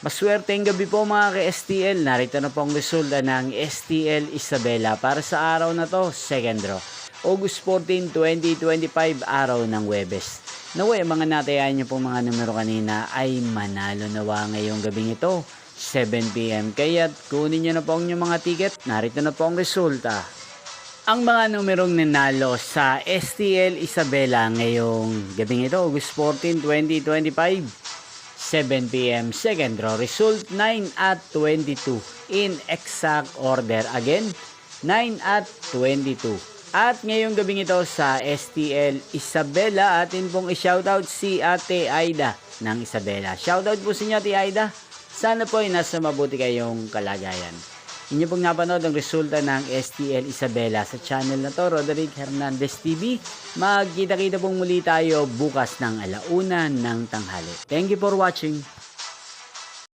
Maswerteng gabi po mga ka-STL. Narito na po ang resulta ng STL Isabela para sa araw na to, second draw. August 14, 2025, araw ng Huwebes. Naway, mga natayaan nyo pong mga numero kanina ay manalo nawa ngayong gabing ito, 7 PM. Kaya't kunin nyo na po ang inyong mga ticket. Narito na po ang resulta. Ang mga numerong nanalo sa STL Isabela ngayong gabing ito, August 14, 2025, 7 PM, second draw. Result 9 at 22 in exact order. Again, 9 at 22. At ngayong gabing ito sa STL Isabela, atin pong i-shoutout si Ate Aida ng Isabela. Shoutout po sa inyo, Ate Aida. Sana po ay nasa mabuti kayong kalagayan. Inyo pong napanood ang resulta ng STL Isabela sa channel na to, Roderick Hernandez TV. Magkita-kita pong muli tayo bukas ng 1:00 ng tanghali. Thank you for watching.